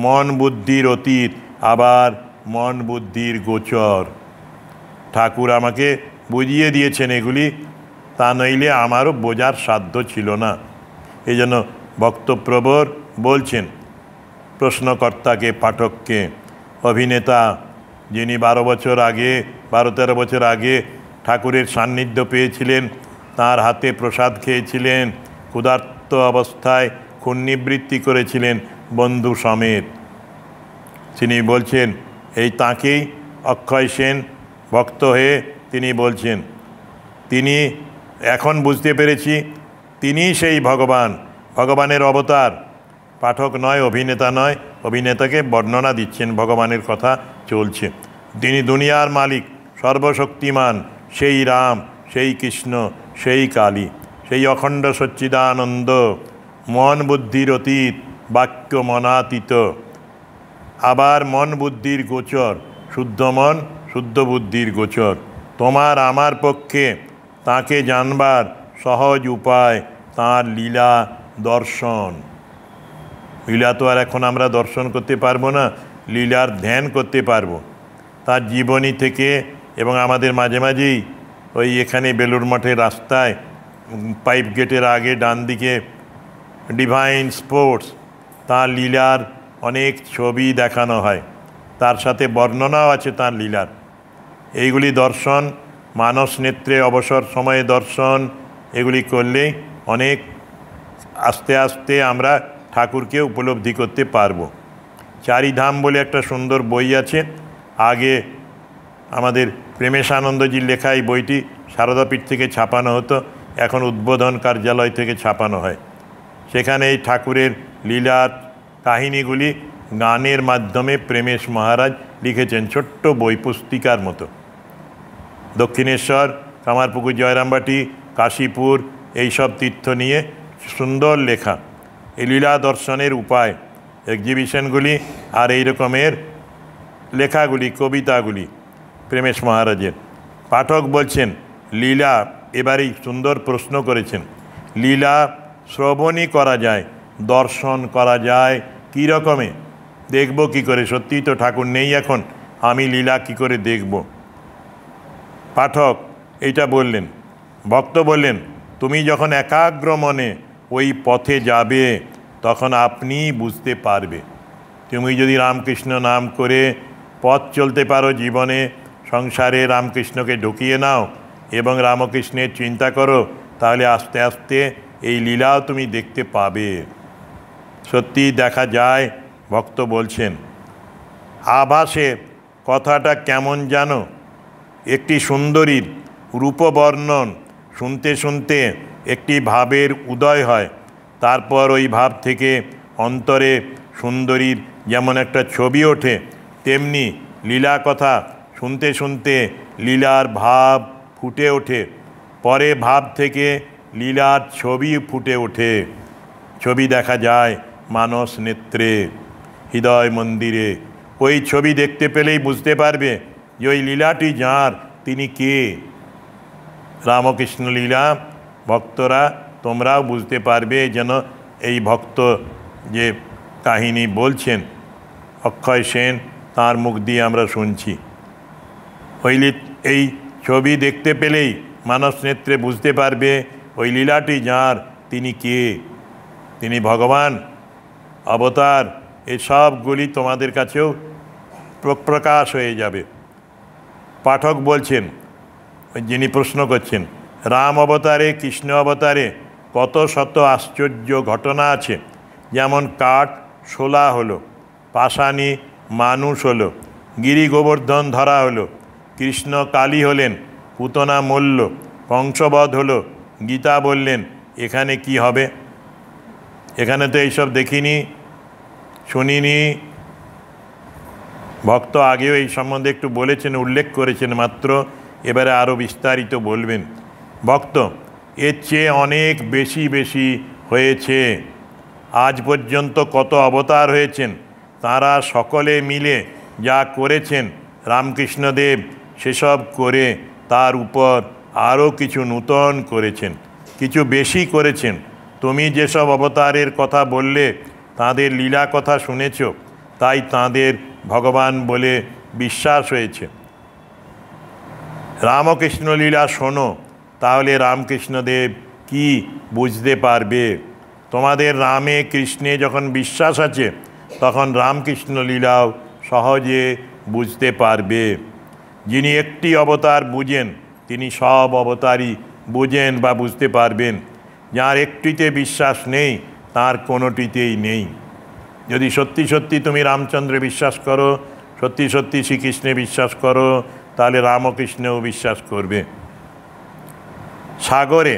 মন বুদ্ধির অতীত, আবার মন বুদ্ধির গোচর। ঠাকুর আমাকে বুঝিয়ে দিয়েছেন এগুলি, তা নইলে আমারও বোঝার সাধ্য ছিল না। এই জন্য ভক্তপ্রবর বলছেন প্রশ্নকর্তাকে, পাঠককে, অভিনেতা যিনি 12-13 বছর আগে ঠাকুরের সান্নিধ্য পেয়েছিলেন, তার হাতে প্রসাদ খেয়েছিলেন, ক্ষুধার্ত অবস্থায় ক্ষুণ্ণিবৃত্তি করেছিলেন বন্ধু সমেত। তিনি বলছেন এই তাঁকেই অক্ষয় সেন ভক্ত হয়ে তিনি বলছেন, তিনি এখন বুঝতে পেরেছি তিনিই সেই ভগবান, ভগবানের অবতার। পাঠক নয়, অভিনেতা নয়, অভিনেতাকে বর্ণনা দিচ্ছেন, ভগবানের কথা চলছে। তিনি দুনিয়ার মালিক, সর্বশক্তিমান, সেই রাম, সেই কৃষ্ণ, সেই কালী, সেই অখণ্ড সচ্চিদানন্দ, মন বুদ্ধির অতীত, বাক্য মনাতীত, আবার মন বুদ্ধির গোচর, শুদ্ধ মন শুদ্ধ বুদ্ধির গোচর। তোমার আমার পক্ষে তাকে জানবার সহজ উপায় তাঁর লীলা দর্শন। লীলা তো আর এখন আমরা দর্শন করতে পারবো না, লীলার ধ্যান করতে পারবো তার জীবনী থেকে। এবং আমাদের মাঝে মাঝেই ওই এখানে বেলুড় মঠের রাস্তায় পাইপ গেটের আগে ডান দিকে ডিভাইন স্পোর্টস, তাঁর লীলার অনেক ছবি দেখানো হয়, তার সাথে বর্ণনাও আছে তাঁর লীলার। এইগুলি দর্শন মানস নেত্রে অবসর সময়ে দর্শন এগুলি করলেই অনেক আস্তে আস্তে আমরা ঠাকুরকে উপলব্ধি করতে পারবো। চারিধাম বলে একটা সুন্দর বই আছে, আগে আমাদের প্রেমেশানন্দজির লেখা এই বইটি সারদাপীঠ থেকে ছাপানো হতো, এখন উদ্বোধন কার্যালয় থেকে ছাপানো হয়। সেখানে এই ঠাকুরের লীলার কাহিনীগুলি গানের মাধ্যমে প্রেমেশ মহারাজ লিখেছেন, ছোট্ট বই পুস্তিকার মতো। দক্ষিণেশ্বর, কামারপুকুর, জয়রামবাটি, কাশীপুর এইসব তীর্থ নিয়ে সুন্দর লেখা এই লীলা দর্শনের উপায় এক্সিবিশনগুলি আর এই রকমের লেখাগুলি, কবিতাগুলি প্রেমেশ মহারাজের। পাঠক বলছেন লীলা, এবারেই সুন্দর প্রশ্ন করেছেন, লীলা শ্রবণই করা যায়, দর্শন করা যায় কী রকমে? দেখব কি করে? সত্যিই তো ঠাকুর নেই এখন, আমি লীলা কি করে দেখব? পাঠক এইটা বললেন। ভক্ত বললেন, তুমি যখন একাগ্র মনে ওই পথে যাবে তখন আপনিই বুঝতে পারবে। তুমি যদি রামকৃষ্ণ নাম করে পথ চলতে পারো জীবনে, সংসারে রামকৃষ্ণকে ঢুকিয়ে নাও এবং রামকৃষ্ণের চিন্তা করো, তাহলে আস্তে আস্তে এই লীলাও তুমি দেখতে পাবে। সত্যি দেখা যায়। ভক্ত বলছেন, আভাসে কথাটা কেমন জানো? একটি সুন্দরীর রূপবর্ণন শুনতে শুনতে একটি ভাবের উদয় হয়, তারপর ওই ভাব থেকে অন্তরে সুন্দরীর যেমন একটা ছবি ওঠে, তেমনি লীলা কথা শুনতে শুনতে লীলার ভাব ফুটে ওঠে, পরে ভাব থেকে লীলার ছবি ফুটে ওঠে। ছবি দেখা যায় মানস নেত্রে, হৃদয় মন্দিরে। ওই ছবি দেখতে পেলেই বুঝতে পারবে যে ওই লীলাটি যাঁর, তিনি কে। রামকৃষ্ণ লীলা ভক্তরা তোমরাও বুঝতে পারবে, যেন এই ভক্ত যে কাহিনী বলছেন অক্ষয় সেন, তাঁর মুখ দিয়ে আমরা শুনছি। এই ছবি দেখতে পেলেই মানস নেত্রে বুঝতে পারবে ওই লীলাটি যাঁর, তিনি কে। তিনি ভগবান, অবতার, এসবগুলি তোমাদের কাছেও প্রকাশ হয়ে যাবে। পাঠক বলছেন, যিনি প্রশ্ন করছেন, রাম অবতারে, কৃষ্ণ অবতারে কত শত আশ্চর্য ঘটনা আছে। যেমন কাঠ শোলা হলো, পাষাণী মানুষ হলো, গিরি গোবর্ধন ধরা হলো, কৃষ্ণ কালী হলেন, পুতনা মল্ল, কংসবধ হলো, গীতা বললেন। এখানে কি হবে? এখানে তো এইসব দেখিনি, শুনিনি। ভক্ত আগেও এই সম্বন্ধে একটু বলেছেন, উল্লেখ করেছেন মাত্র, এবারে আরও বিস্তারিত বলবেন। ভক্ত, এর চেয়ে অনেক বেশি বেশি হয়েছে। আজ পর্যন্ত কত অবতার হয়েছেন, তাঁরা সকলে মিলে যা করেছেন রামকৃষ্ণদেব সেসব করে তার উপর আরও কিছু নূতন করেছেন, কিছু বেশি করেছেন। তুমি যেসব অবতারের কথা বললে তাঁদের লীলা কথা শুনেছ, তাই তাঁদের ভগবান বলে বিশ্বাস হয়েছে। রামকৃষ্ণ লীলা শোনো, তাহলে রামকৃষ্ণদেব কি বুঝতে পারবে। তোমাদের রামে কৃষ্ণে যখন বিশ্বাস আছে, তখন রামকৃষ্ণ লীলাও সহজে বুঝতে পারবে। যিনি একটি অবতার বুঝেন, তিনি সব অবতারই বুঝেন বা বুঝতে পারবেন। যার একটিতে বিশ্বাস নেই, তার কোনোটিতেই নেই। যদি সত্যি সত্যি তুমি রামচন্দ্রে বিশ্বাস করো, সত্যি সত্যি শ্রীকৃষ্ণে বিশ্বাস করো, তাহলে রামকৃষ্ণেও বিশ্বাস করবে। সাগরে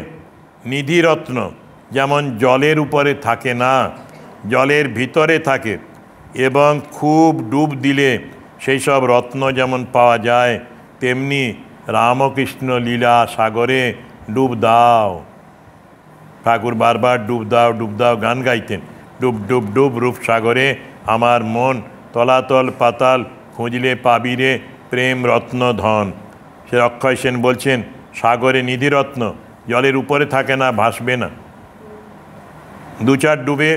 নিধিরত্ন যেমন জলের উপরে থাকে না, জলের ভিতরে থাকে, এবং খুব ডুব দিলে সেই সব রত্ন যেমন পাওয়া যায়, তেমনি রামকৃষ্ণ লীলা সাগরে ডুব দাও। ঠাকুর বারবার ডুব দাও ডুব দাও গান গাইতেন। ডুব ডুব ডুব রূপ সাগরে আমার মন, তলাতল পাতাল খুঁজলে পাবিরে প্রেম রত্ন ধন। সে অক্ষয় সেন বলছেন, সাগরে নিধিরত্ন জলের উপরে থাকে না, ভাসবে না। দু চার ডুবে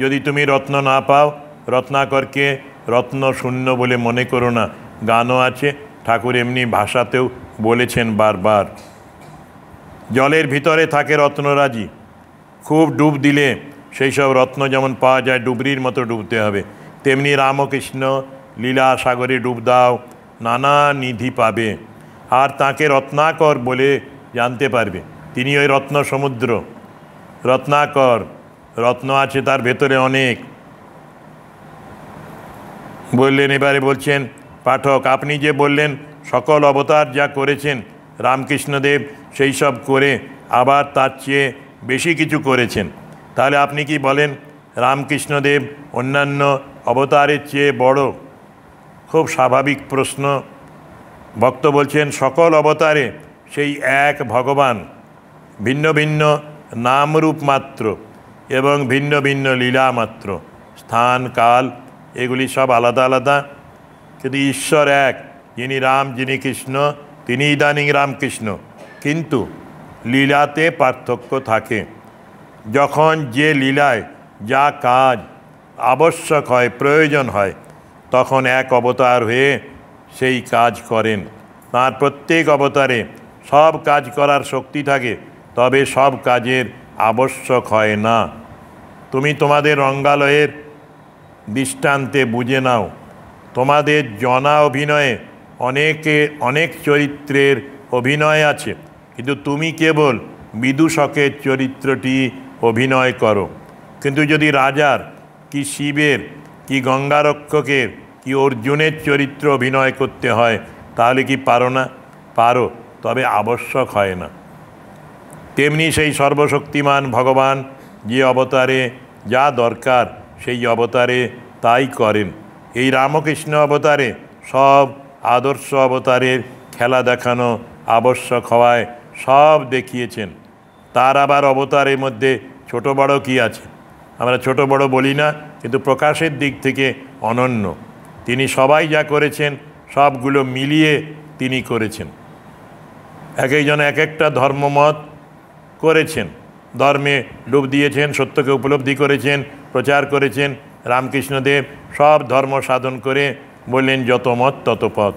যদি তুমি রত্ন না পাও, রত্নাকরকে রত্ন শূন্য বলে মনে করো না। গানও আছে, ঠাকুর এমনি ভাষাতেও বলেছেন বারবার। জলের ভিতরে থাকে রত্নরাজি, খুব ডুব দিলে সেই সব রত্ন যেমন পাওয়া যায়, ডুবরির মতো ডুবতে হবে, তেমনি রামকৃষ্ণ লীলা সাগরে ডুব দাও, নানা নিধি পাবে। আর তাকে রত্নাকর বলে জানতে পারবে। তিনি ওই রত্ন সমুদ্র, রত্নাকর, রত্ন আছে তার ভেতরে অনেক। বললেন, এবারে বলছেন পাঠক, আপনি যে বললেন সকল অবতার যা করেছেন রামকৃষ্ণদেব সেই সব করে আবার তার চেয়ে বেশি কিছু করেছেন, তাহলে আপনি কি বলেন রামকৃষ্ণদেব অন্যান্য অবতারের চেয়ে বড়? খুব স্বাভাবিক প্রশ্ন। ভক্ত বলছেন, সকল অবতারে সেই এক ভগবান, ভিন্ন ভিন্ন নামরূপ মাত্র এবং ভিন্ন ভিন্ন লীলা মাত্র, স্থান কাল এগুলি সব আলাদা আলাদা, কিন্তু ঈশ্বর এক, যিনি রাম, যিনি কৃষ্ণ, তিনি ইদানিং রামকৃষ্ণ। কিন্তু লীলাতে পার্থক্য থাকে। যখন যে লীলায় যা কাজ আবশ্যক হয়, প্রয়োজন হয়, তখন এক অবতার হয়ে সেই কাজ করেন। তাঁর প্রত্যেক অবতারে সব কাজ করার শক্তি থাকে, তবে সব কাজের আবশ্যক হয় না। তুমি তোমাদের রঙ্গালয়ের দৃষ্টান্তে বুঝে নাও। তোমাদের জনা অভিনয়ে অনেক চরিত্রের অভিনয় আছে, কিন্তু তুমি কেবল বিদূষকের চরিত্রটি অভিনয় করো। কিন্তু যদি রাজার, কি শিবের, কি গঙ্গারক্ষকের, কি অর্জুনের চরিত্র অভিনয় করতে হয়, তাহলে কি পারো না? পারো, তবে আবশ্যক হয় না। তেমনি সেই সর্বশক্তিমান ভগবান যে অবতারে যা দরকার সেই অবতারে তাই করেন। এই রামকৃষ্ণ অবতারে সব আদর্শ অবতারের খেলা দেখানো আবশ্যক হওয়ায় সব দেখিয়েছেন। তার আবার অবতারের মধ্যে ছোট বড় কি আছে? আমরা ছোট বড় বলি না, কিন্তু প্রকাশের দিক থেকে অনন্য। তিনি সবাই যা করেছেন সবগুলো মিলিয়ে তিনি করেছেন। এক একজন এক একটা ধর্মমত করেছেন, ধর্মে ডুব দিয়েছেন, সত্যকে উপলব্ধি করেছেন, প্রচার করেছেন। রামকৃষ্ণদেব সব ধর্ম সাধন করে বললেন, যত মত তত পথ।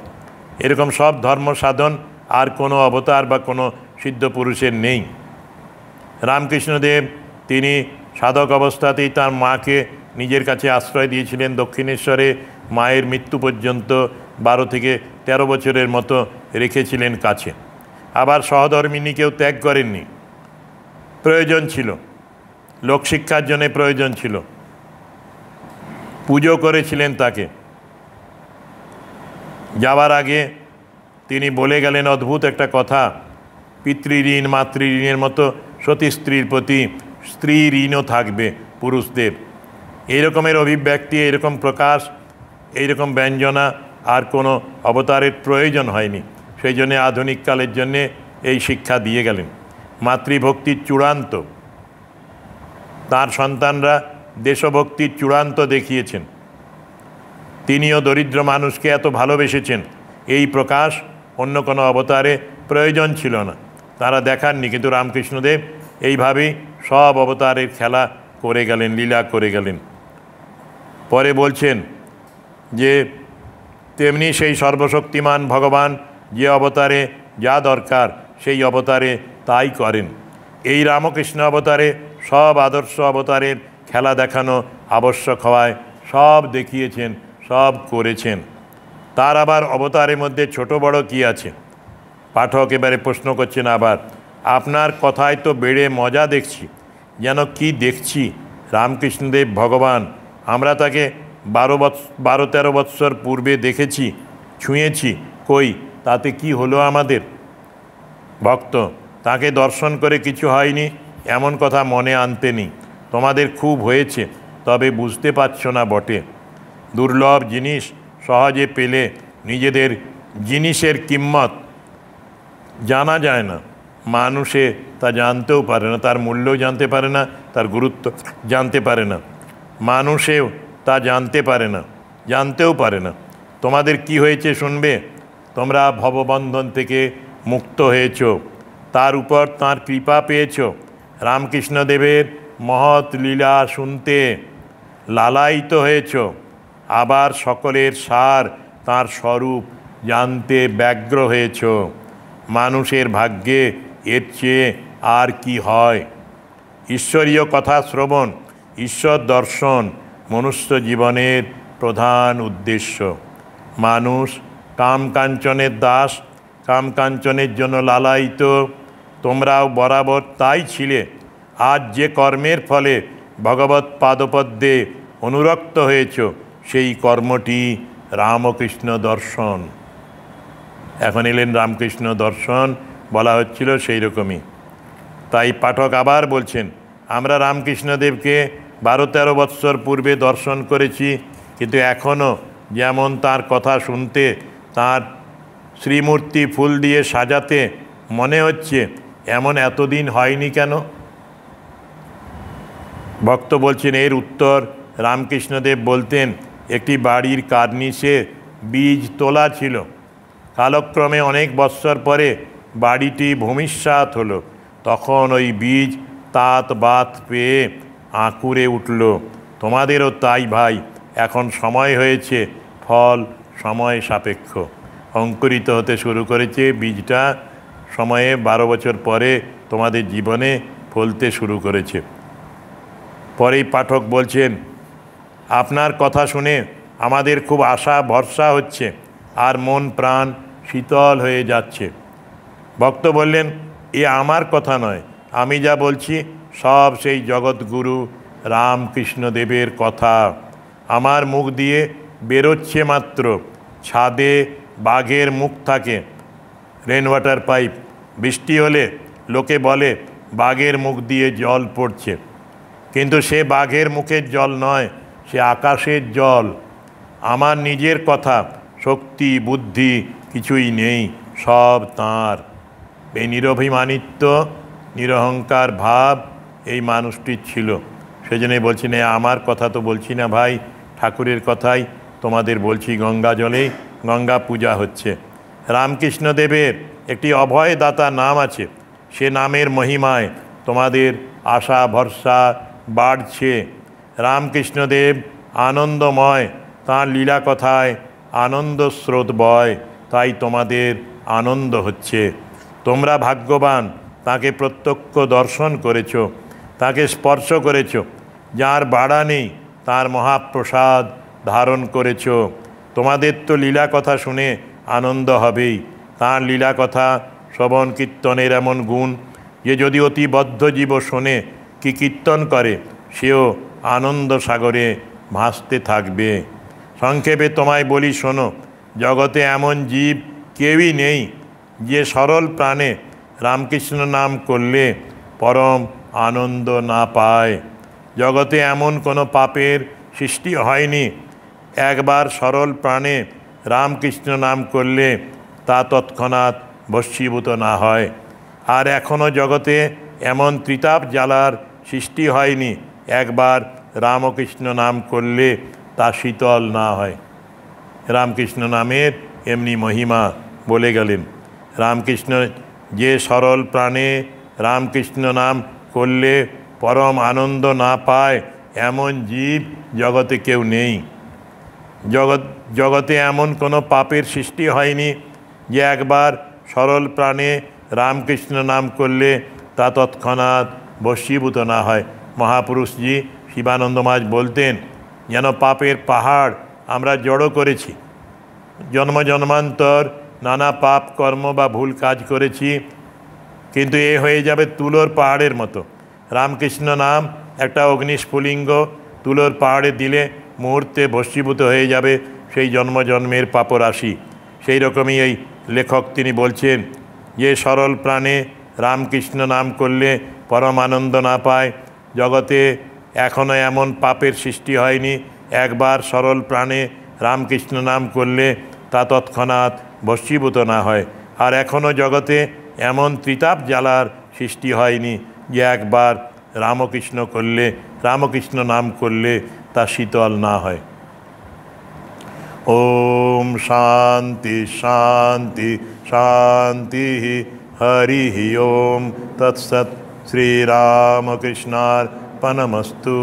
এরকম সব ধর্ম সাধন আর কোনো অবতার বা কোনো সিদ্ধ পুরুষের নেই। রামকৃষ্ণদেব তিনি সাধক অবস্থাতেই তার মাকে নিজের কাছে আশ্রয় দিয়েছিলেন দক্ষিণেশ্বরে। মায়ের মৃত্যু পর্যন্ত 12 থেকে 13 বছরের মতো রেখেছিলেন কাছে। আবার সহধর্মিণীকেও ত্যাগ করেননি, প্রয়োজন ছিল, লোকশিক্ষার জন্য প্রয়োজন ছিল, পুজো করেছিলেন তাকে। যাওয়ার আগে তিনি বলে গেলেন অদ্ভুত একটা কথা, পিতৃঋণ মাতৃঋণের মতো সতী স্ত্রীর প্রতি স্ত্রী ঋণও থাকবে পুরুষদের। এই রকমের অভিব্যক্তি, এরকম প্রকাশ, এইরকম ব্যঞ্জনা আর কোনো অবতারের প্রয়োজন হয়নি। সেই জন্যে আধুনিক কালের জন্যে এই শিক্ষা দিয়ে গেলেন। মাতৃভক্তির চূড়ান্ত, তার সন্তানরা দেশভক্তির চূড়ান্ত দেখিয়েছেন। তিনিও দরিদ্র মানুষকে এত ভালোবেসেছেন, এই প্রকাশ অন্য কোনো অবতারে প্রয়োজন ছিল না, তারা দেখাননি। কিন্তু রামকৃষ্ণদেব এইভাবেই সব অবতারের খেলা করে গেলেন, লীলা করে গেলেন। পরে বলছেন যে তেমনি সেই সর্বশক্তিমান ভগবান যে অবতারে যা দরকার সেই অবতারে তাই করেন। এই রামকৃষ্ণ অবতারে সব আদর্শ অবতারের খেলা দেখানো আবশ্যক হওয়ায় সব দেখিয়েছেন, সব করেছেন। তার আবার অবতারের মধ্যে ছোট বড় কি আছে? পাঠক এবারে প্রশ্ন করছেন আবার, আপনার কথায় তো বেড়ে মজা দেখছি। যেন কি দেখছি? রামকৃষ্ণদেব ভগবান, আমরা তাকে 12-13 বৎসর পূর্বে দেখেছি, ছুঁয়েছি, কই তাতে কি হলো আমাদের? ভক্ত, তাকে দর্শন করে কিছু হয়নি এমন কথা মনে আনতেনি। তোমাদের খুব হয়েছে, তবে বুঝতে পারছো না বটে। দুর্লভ জিনিস সহজে পেলে নিজেদের জিনিসের কিম্মত জানা যায় না। মানুষে তা জানতেও পারে না, তার মূল্যও জানতে পারে না, তার গুরুত্ব জানতে পারে না। মানুষেও তা জানতে পারে না, জানতেও পারে না। তোমাদের কি হয়েছে শুনবে? তোমরা ভববন্ধন থেকে মুক্ত হয়েছ, তার উপর তাঁর কৃপা পেয়েছ। রামকৃষ্ণদেবের মহৎ লীলা শুনতে লালায়িত হয়েছ, আবার সকলের সার তাঁর স্বরূপ জানতে ব্যগ্র হয়েছ। মানুষের ভাগ্যে এর চেয়ে আর কি হয়? ঈশ্বরীয় কথা শ্রবণ, ঈশ্বর দর্শন মনুষ্য জীবনের প্রধান উদ্দেশ্য। মানুষ কামকাঞ্চনের দাস, কামকাঞ্চনের জন্য লালায়িত, তোমরাও বরাবর তাই ছিলে। আজ যে কর্মের ফলে ভগবৎ পাদপদ্মে অনুরক্ত হয়েছ, সেই কর্মটি রামকৃষ্ণ দর্শন। এখন এলেন রামকৃষ্ণ দর্শন, বলা হচ্ছিল সেই রকমই। তাই পাঠক আবার বলছেন, আমরা রামকৃষ্ণদেবকে 12-13 বৎসর পূর্বে দর্শন করেছি, কিন্তু এখনও যেমন তার কথা শুনতে, তার শ্রীমূর্তি ফুল দিয়ে সাজাতে মনে হচ্ছে, এমন এতদিন হয়নি কেন? ভক্ত বলছেন, এর উত্তর রামকৃষ্ণদেব বলতেন, একটি বাড়ির কার্নিশে বীজ তোলা ছিল। কালক্রমে অনেক বৎসর পরে বাড়িটি ভূমিসাৎ হলো। তখন ওই বীজ তাত বাত পেয়ে আঁকুড়ে উঠল। তোমাদেরও তাই ভাই, এখন সময় হয়েছে, ফল সময় সাপেক্ষ। অঙ্কুরিত হতে শুরু করেছে বীজটা, সময়ে 12 বছর পরে তোমাদের জীবনে ফলতে শুরু করেছে। পরেই পাঠক বলছেন, আপনার কথা শুনে আমাদের খুব আশা ভরসা হচ্ছে, আর মন প্রাণ শীতল হয়ে যাচ্ছে। ভক্ত বললেন, এ আমার কথা নয়, আমি যা বলছি সব সেই জগৎগুরু রামকৃষ্ণদেবের কথা। আমার মুখ দিয়ে বেরোচ্ছে মাত্র। ছাদে বাঘের মুখ থাকে, রেন ওয়াটার পাইপ, বৃষ্টি হলে লোকে বলে বাঘের মুখ দিয়ে জল পড়ছে, কিন্তু সে বাঘের মুখের জল নয়, সে আকাশের জল। আমার নিজের কথা, শক্তি বুদ্ধি কিছুই নেই, সব তাঁর। এই নিরভিমানিত্ব, নিরহংকার ভাব এই মানুষটির ছিল। সেজন্যই বলছি, না আমার কথা তো বলছি না ভাই, ঠাকুরের কথাই তোমাদের বলছি। গঙ্গা জলেই গঙ্গা পূজা হচ্ছে। রামকৃষ্ণদেবের একটি অভয়দাতা নাম আছে, সে নামের মহিমায় তোমাদের আশা ভরসা বাড়ছে। রামকৃষ্ণদেব আনন্দময়, তাঁর লীলা কথায় আনন্দ স্রোত বয়, তাই তোমাদের আনন্দ হচ্ছে। তোমরা ভাগ্যবান, তাকে প্রত্যক্ষ দর্শন করেছ, তাকে স্পর্শ করেছ। যার বাড়া নেই, তার মহাপ্রসাদ ধারণ করেছ। তোমাদের তো লীলা কথা শুনে আনন্দ হবেই। তাঁর লীলা কথা শ্রবণ কীর্তনের এমন গুণ যে যদি অতি বদ্ধজীব শোনে কি কীর্তন করে, সেও আনন্দ সাগরে ভাসতে থাকবে। সংক্ষেপে তোমায় বলি শোনো, জগতে এমন জীব কেউই নেই যে সরল প্রাণে রামকৃষ্ণ নাম করলে পরম আনন্দ না পায়। জগতে এমন কোনো পাপের সৃষ্টি হয়নি একবার সরল প্রাণে রামকৃষ্ণ নাম করলে তা তৎক্ষণাৎ ভস্মীভূত না হয়। আর এখনও জগতে এমন ত্রিতাপ জ্বালার সৃষ্টি হয়নি একবার রামকৃষ্ণ নাম করলে তা শীতল না হয়। রামকৃষ্ণ নামের এমনি মহিমা বলে গেলেন। রামকৃষ্ণ যে সরল প্রাণে রামকৃষ্ণ নাম করলে পরম আনন্দ না পায়, এমন জীব জগতে কেউ নেই। জগতে এমন কোনো পাপের সৃষ্টি হয়নি যে একবার সরল প্রাণে রামকৃষ্ণ নাম করলে তা তৎক্ষণাৎ বশীভূত না হয়। মহাপুরুষজি শিবানন্দ মহারাজ বলতেন, যেন পাপের পাহাড় আমরা জড়ো করেছি, জন্ম জন্মান্তর নানা পাপ কর্ম বা ভুল কাজ করেছি, কিন্তু এ হয়ে যাবে তুলোর পাহাড়ের মতো। রামকৃষ্ণ নাম একটা অগ্নিস্ফুলিঙ্গ, তুলোর পাহাড়ে দিলে মুহূর্তে ভস্মীভূত হয়ে যাবে সেই জন্ম জন্মের পাপরাশি। সেই রকমই এই লেখক তিনি বলছেন, যে সরল প্রাণে রামকৃষ্ণ নাম করলে পরম আনন্দ না পায়, জগতে এখনও এমন পাপের সৃষ্টি হয়নি একবার সরল প্রাণে রামকৃষ্ণ নাম করলে তা তৎক্ষণাৎ ভস্মীভূত না হয়। আর এখনও জগতে এমন ত্রিতাপ জ্বালার সৃষ্টি হয়নি যে একবার রামকৃষ্ণ নাম করলে তা শীতল না হয়। ওম শান্তি শান্তি শান্তি হরি ওম তৎসৎ। শ্রীরামকৃষ্ণার্পণমস্তু।